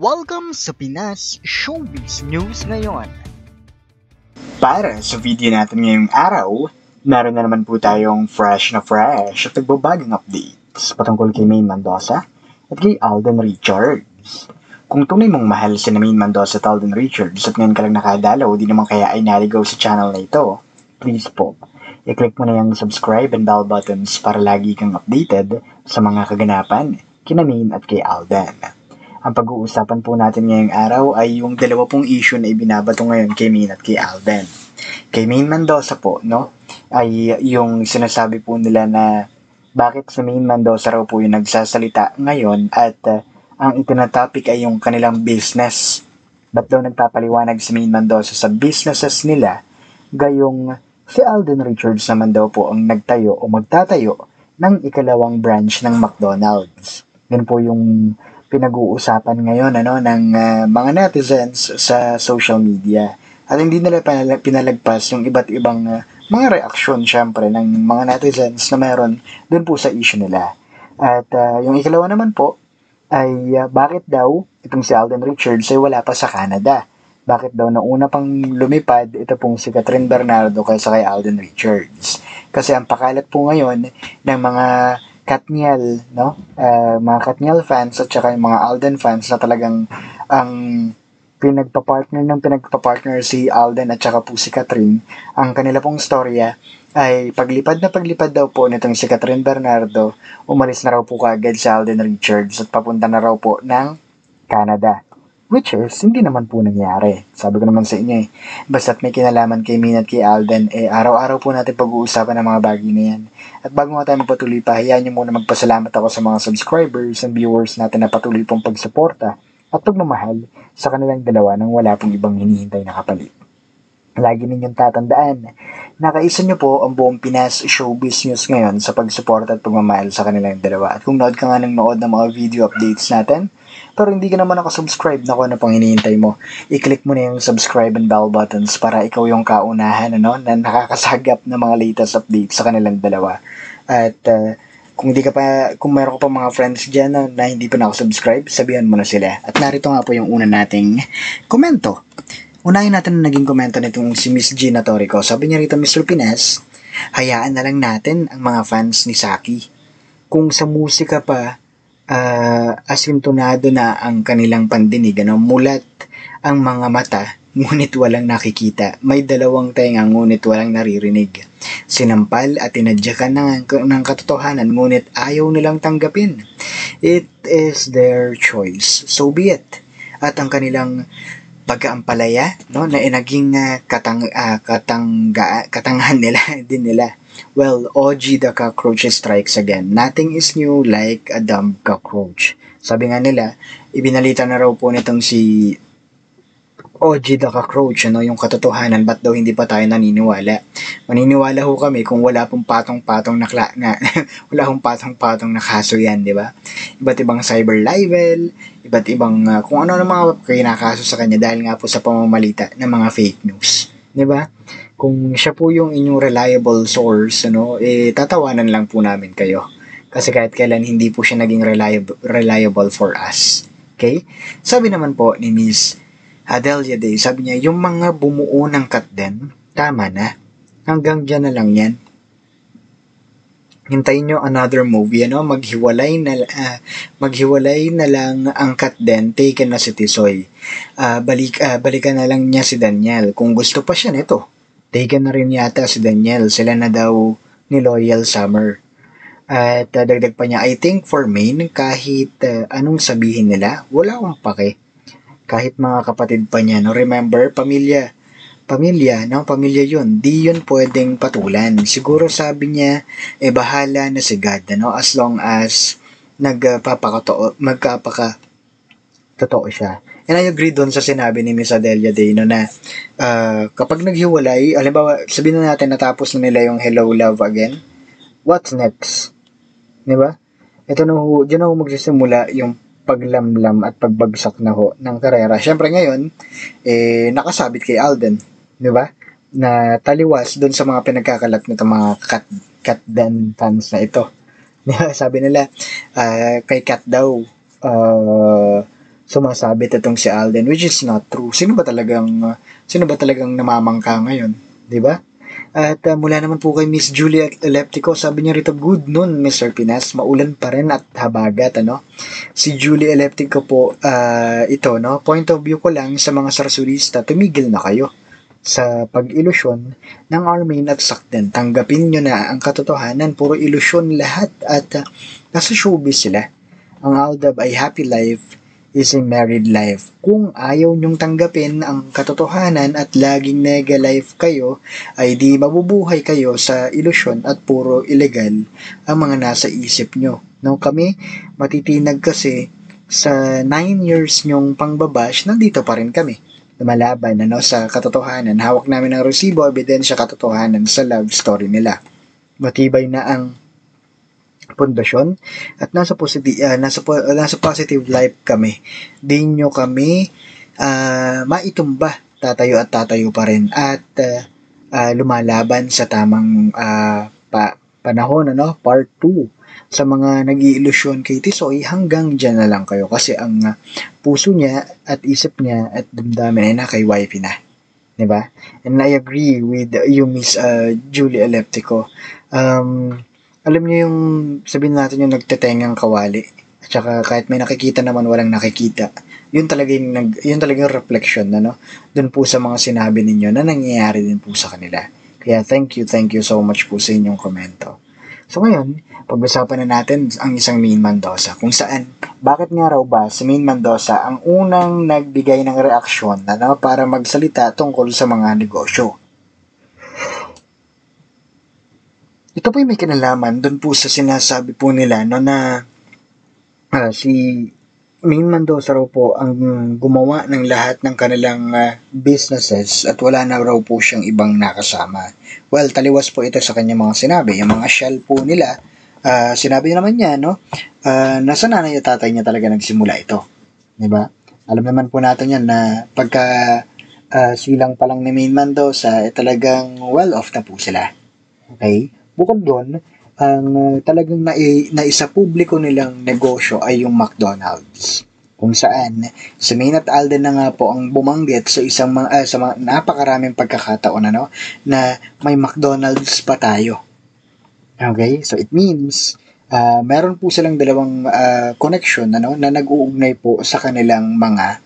Welcome sa Pinas Showbiz News ngayon. Para sa video natin ngayong araw, meron na naman po tayong fresh at nagbabagong updates patungkol kay Maine Mendoza at kay Alden Richards. Kung tunay mong mahal si Maine Mendoza at Alden Richards at ngayon ka lang nakadalaw, di naman kaya ay naligaw sa channel na ito, please po, i-click mo na yung subscribe and bell buttons para lagi kang updated sa mga kaganapan kina Maine at kay Alden. Ang pag-uusapan po natin ngayong araw ay yung dalawa pong issue na ibinabato ngayon kay Maine at kay Alden. Kay Maine Mendoza po, no, ay yung sinasabi po nila na bakit si Maine Mendoza raw po yung nagsasalita ngayon at ang itinatopic ay yung kanilang business. Ba't daw nagpapaliwanag si Maine Mendoza sa businesses nila, gayong si Alden Richards naman daw po ang nagtayo o magtatayo ng ikalawang branch ng McDonald's. Yan po yung pinag-uusapan ngayon ng mga netizens sa social media. At hindi nila pinalagpas yung iba't ibang mga reaksyon syempre ng mga netizens na meron dun po sa issue nila. At yung ikalawa naman po ay bakit daw itong si Alden Richards ay wala pa sa Canada? Bakit daw nauna pang lumipad ito pong si Catherine Bernardo kaysa kay Alden Richards? Kasi ang pakalat po ngayon ng mga Katniel, no? Mga Katniel fans at saka yung mga Alden fans na talagang ang pinagpa-partner si Alden at saka po si Catherine, ang kanila pong storya ay paglipad daw po nitong si Catherine Bernardo, umalis na raw po kaagad si Alden Richards at papunta na raw po ng Canada. Which is, hindi naman po nangyari. Sabi ko naman sa inyo basta't may kinalaman kay Maine at kay Alden, araw-araw po natin pag-uusapan ng mga bagay na yan. At bago nga tayo magpatuloy pa, hayaan nyo muna magpasalamat ako sa mga subscribers and viewers natin na patuloy pong pagsuporta at pagmamahal sa kanilang dalawa nang wala pong ibang hinihintay na kapalit. Lagi ninyong tatandaan, nakaisa nyo po ang buong Pinas Showbiz News ngayon sa pagsuporta at pagmamahal sa kanilang dalawa. At kung nood ka nga ng mga video updates natin, pero hindi ka naman nakasubscribe na kung ano pang hinihintay mo, i-click mo na yung subscribe and bell buttons para ikaw yung kaunahan na nakakasagap ng mga latest updates sa kanilang dalawa. At kung meron ko pa mga friends dyan na hindi pa nakasubscribe, sabihan mo na sila. At narito nga po yung una nating komento. Unahin natin ang naging komento nitong si Miss Gina Torrico. Sabi niya rito, Mr. Pinas, hayaan na lang natin ang mga fans ni Saki. Kung sa musika pa, asintonado na ang kanilang pandinig, mulat ang mga mata, ngunit walang nakikita. May dalawang tenga, ngunit walang naririnig. Sinampal at tinadyakan ng katotohanan, ngunit ayaw nilang tanggapin. It is their choice. So be it. At ang kanilang pag-aampalaya, na naging katanghan nila. Well, OG the cockroach strikes again. Nothing is new like a dumb cockroach. Sabi nga nila, ibinalita na raw po nitong si OG the cockroach, yung katotohanan, ba't daw hindi pa tayo naniniwala? Maniniwala ho kami kung wala pong patong-patong wala pong patong-patong na kaso yan, di ba? Iba't ibang cyber libel, iba't ibang kung ano mga kinakaso sa kanya dahil nga po sa pamamalita ng mga fake news, di ba? Kung siya po yung inyong reliable source, tatawanan lang po namin kayo. Kasi kahit kailan hindi po siya naging reliable for us. Okay? Sabi naman po ni Miss Adelia Day, sabi niya, yung mga bumuo ng Katden, tama na. Hanggang dyan na lang yan. Hintayin nyo another movie, maghiwalay na lang ang Katden, taken na si Tisoy. Balikan na lang niya si Daniel. Kung gusto pa siya nito, taken na rin yata si Daniel. Sila na daw ni Loyal Summer. At dagdag pa niya, I think for Maine, kahit anong sabihin nila, wala akong pake. Kahit mga kapatid pa niya, remember, pamilya yun, di yun pwedeng patulan. Siguro sabi niya, bahala na si God, as long as magkapakatotoo siya. And I agree doon sa sinabi ni Miss Adelia Day, na kapag naghiwalay, halimbawa, sabihin na natin natapos na nila yung Hello Love Again, what's next? Diba? Ito dyan na magsisimula yung paglamlam at pagbagsak na ng karera. Siyempre ngayon, nakasabit kay Alden, di ba? Na taliwas doon sa mga pinagkakalat nito mga Katden fans na ito. Sabi nila, kay Kat daw, sumasabit itong si Alden, which is not true. Sino ba talagang namamangka ngayon? 'Di ba? At mula naman po kay Miss Julia Eleptico, sabi niya rito, good noon, Mr. Pinas, maulan pa rin at habagat, ano? Si Julia Eleptico po, ito, no? Point of view ko lang sa mga sarsurista, tumigil na kayo sa pag-ilusyon ng Armin at Sakden. Tanggapin nyo na ang katotohanan, puro ilusyon lahat at nasa showbiz sila. Ang Aldab ay happy life is a married life. Kung ayaw nyong tanggapin ang katotohanan at laging nega life kayo, ay di mabubuhay kayo sa ilusyon at puro illegal ang mga nasa isip nyo. No, kami, matitinag kasi sa 9 years nyong pangbabash, nandito pa rin kami. Lumalaban sa katotohanan. Hawak namin ng resibo, ebidensya, katotohanan sa love story nila. Matibay na ang pundasyon at nasa positive life kami. Di nyo kami maitumba, tatayo pa rin at lumalaban sa tamang panahon, part 2 sa mga nag-iilusyon kay Tisoy. Hanggang dyan na lang kayo kasi ang puso niya at isip niya at damdamin ay na kay wifey na, diba? And I agree with you, Miss Julie Eleptico. Alam niyo yung, sabihin natin yung nagtetengang kawali, at saka kahit may nakikita naman walang nakikita, yun talagang reflection dun po sa mga sinabi ninyo na nangyayari din po sa kanila. Kaya thank you so much po sa inyong komento. So ngayon, pag-usapan na natin ang isang Maine Mendoza, kung saan, bakit nga raw ba si Maine Mendoza ang unang nagbigay ng reaksyon para magsalita tungkol sa mga negosyo. Ito po may kinalaman doon po sa sinasabi po nila na si Maine Mendoza raw po ang gumawa ng lahat ng kanilang businesses at wala na raw po siyang ibang nakasama. Well, taliwas po ito sa kanyang mga sinabi. Yung mga shell po nila, sinabi naman niya, nasa nanay at tatay niya talaga nagsimula ito. Diba? Alam naman po natin yan na pagka silang pa lang ni Maine Mendoza, talagang well-off na po sila. Okay? Bukod doon, ang talagang naisa publiko nilang negosyo ay yung McDonald's. Kung saan, si Maine at Alden na nga po ang bumanggit sa sa mga napakaraming pagkakataon na may McDonald's pa tayo. Okay? So it means, meron po silang dalawang connection na nag-uugnay po sa kanilang mga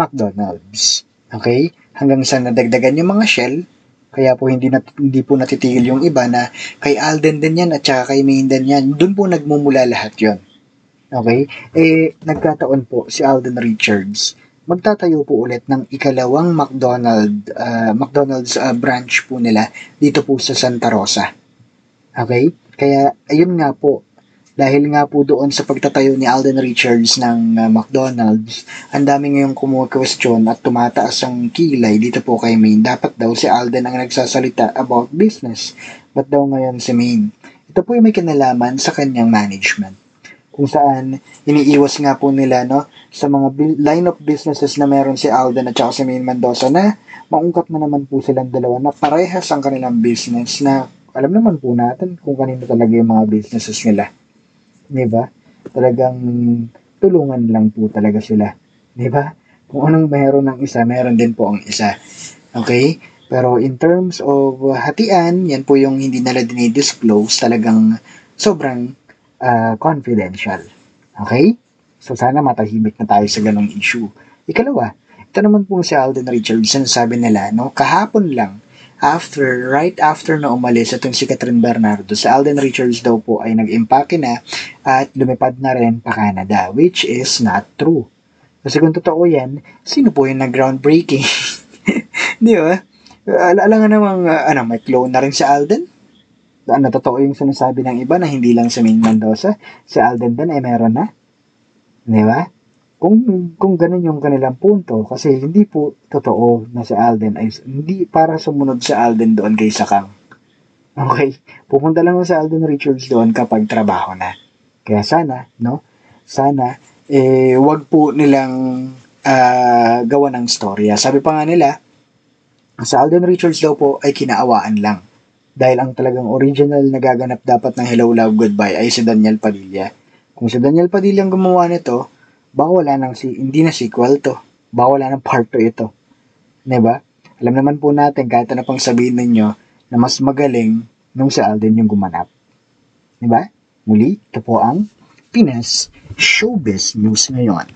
McDonald's. Okay? Hanggang sa nadagdagan yung mga shell, kaya po hindi po natitigil yung iba na kay Alden din yan at saka kay Maine din yan. Doon po nagmumula lahat yon. Okay? Nagkataon po si Alden Richards. Magtatayo po ulit ng ikalawang McDonald's branch po nila dito po sa Santa Rosa. Okay? Kaya ayun nga po, dahil nga po doon sa pagtatayo ni Alden Richards ng McDonald's, ang dami ngayong kumu-question at tumataas ang kilay dito po kay Maine. Dapat daw si Alden ang nagsasalita about business. Ba't daw ngayon si Maine? Ito po yung may kinalaman sa kanyang management. Kung saan, iniiwas nga po nila sa mga line of businesses na meron si Alden at saka si Maine Mendoza na maungkat na naman po silang dalawa na parehas ang kanilang business na alam naman po natin kung kanino talaga yung mga businesses nila. Diba? Talagang tulungan lang po talaga sila. Diba? Kung anong meron ng isa, meron din po ang isa. Okay? Pero in terms of hatian, yan po yung hindi nila dinidisclose, talagang sobrang confidential. Okay? So sana matahimik na tayo sa ganong issue. Ikalawa, ito naman po si Alden Richards, sabi nila, kahapon lang, right after na umalis itong si Catherine Bernardo, si Alden Richards daw po ay nag-impake na at lumipad na rin pa Canada, which is not true. Kasi kung totoo yan, sino po yung nag-groundbreaking? Di ba? Alam nga namang, may clone na rin si Alden. Totoo yung sinasabi ng iba na hindi lang si Maine Mendoza, si Alden din ay meron na. Di ba? Kung ganun yung kanilang punto, kasi hindi po totoo na si Alden ay hindi para sumunod si Alden doon kay Sakang. Okay? Pupunta lang si Alden Richards doon kapag trabaho na. Kaya sana, wag po nilang gawa ng storya. Sabi pa nga nila, sa Alden Richards daw po ay kinaawaan lang. Dahil ang talagang original na gaganap dapat ng Hello, Love, Goodbye ay si Daniel Padilla. Kung si Daniel Padilla ang gumawa nito, baka wala nang hindi na sequel to. Baka wala nang part 2 ito. Diba? Alam naman po natin, kahit ano pang sabihin ninyo, na mas magaling nung si Alden yung gumanap. Diba? Muli, ito po ang Pinas Showbiz News ngayon.